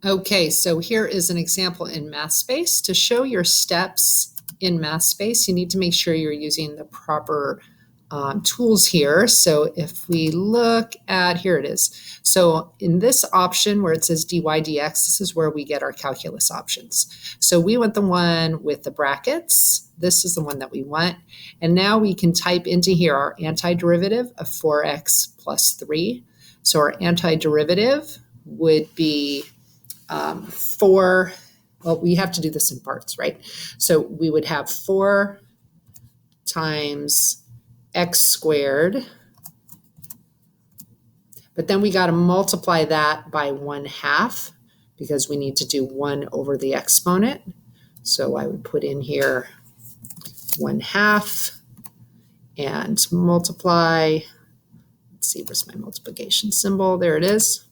Okay, so here is an example in Mathspace. To show your steps in Mathspace, you need to make sure you're using the proper tools here. So if we look at, here it is. So in this option where it says dy dx, this is where we get our calculus options. So we want the one with the brackets. This is the one that we want. And now we can type into here our antiderivative of 4x plus 3. So our antiderivative would be 4, well, we have to do this in parts, right? So we would have 4 times x squared, but then we got to multiply that by 1/2 because we need to do 1 over the exponent. So I would put in here 1/2 and multiply. Let's see, where's my multiplication symbol? There it is.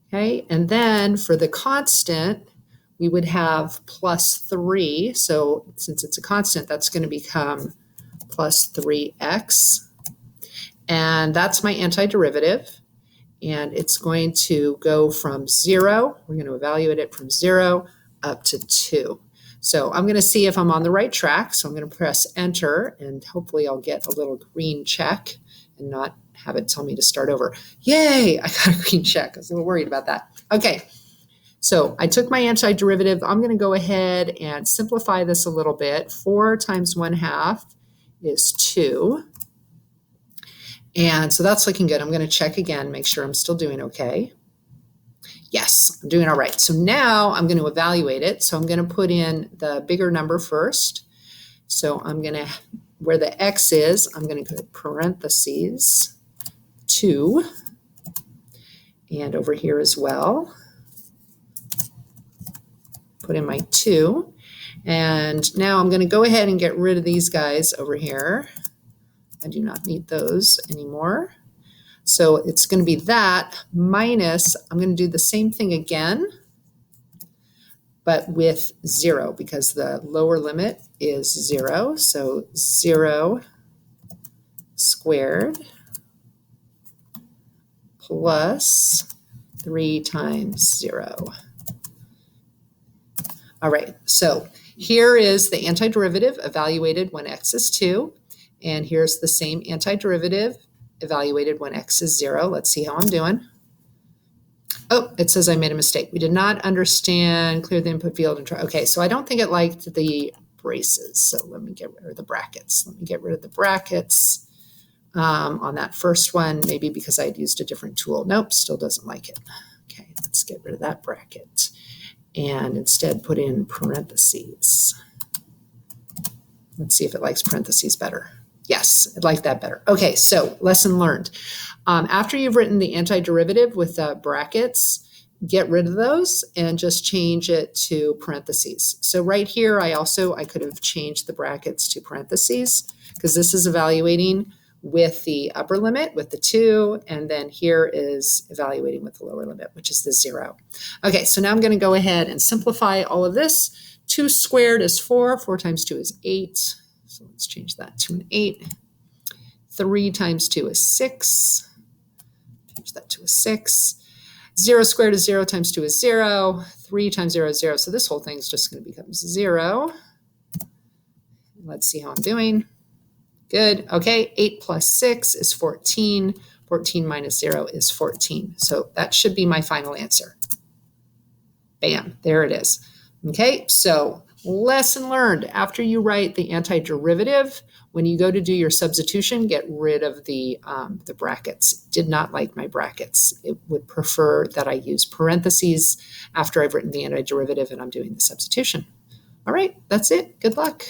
Okay, and then for the constant, we would have plus 3. So since it's a constant, that's going to become plus 3x. And that's my antiderivative. And it's going to go from 0. We're going to evaluate it from 0 up to 2. So I'm going to see if I'm on the right track. So I'm going to press enter, and hopefully I'll get a little green check and not have it tell me to start over. Yay, I got a green check. I was a little worried about that. Okay, so I took my antiderivative. I'm going to go ahead and simplify this a little bit. 4 times 1/2 is 2. And so that's looking good. I'm going to check again, make sure I'm still doing okay. Yes, I'm doing all right. So now I'm going to evaluate it. So I'm going to put in the bigger number first. So I'm going to, where the x is, I'm going to put parentheses 2. And over here as well, put in my 2. And now I'm going to go ahead and get rid of these guys over here. I do not need those anymore. So it's going to be that minus, I'm going to do the same thing again, but with 0 because the lower limit is 0. So 0 squared plus 3 times 0. All right, so here is the antiderivative evaluated when x is 2. And here's the same antiderivative evaluated when x is 0. Let's see how I'm doing. Oh, it says I made a mistake. We did not understand, clear the input field and try. Okay, so I don't think it liked the braces. So let me get rid of the brackets. Let me get rid of the brackets on that first one, maybe because I had used a different tool. Nope, still doesn't like it. Okay, let's get rid of that bracket and instead put in parentheses. Let's see if it likes parentheses better. Yes, I'd like that better. Okay, so lesson learned. After you've written the antiderivative with brackets, get rid of those and just change it to parentheses. So right here, I could have changed the brackets to parentheses because this is evaluating with the upper limit with the 2, and then here is evaluating with the lower limit, which is the 0. Okay, so now I'm going to go ahead and simplify all of this. 2 squared is 4. 4 times 2 is 8. So let's change that to an 8. 3 times 2 is 6. Change that to a 6. 0 squared is 0 times 2 is 0. 3 times 0 is 0. So this whole thing is just going to become 0. Let's see how I'm doing. Good. Okay, 8 plus 6 is 14. 14 minus 0 is 14. So that should be my final answer. Bam, there it is. Okay, so lesson learned. After you write the antiderivative, when you go to do your substitution, get rid of the brackets. Did not like my brackets. It would prefer that I use parentheses after I've written the antiderivative and I'm doing the substitution. All right, that's it. Good luck.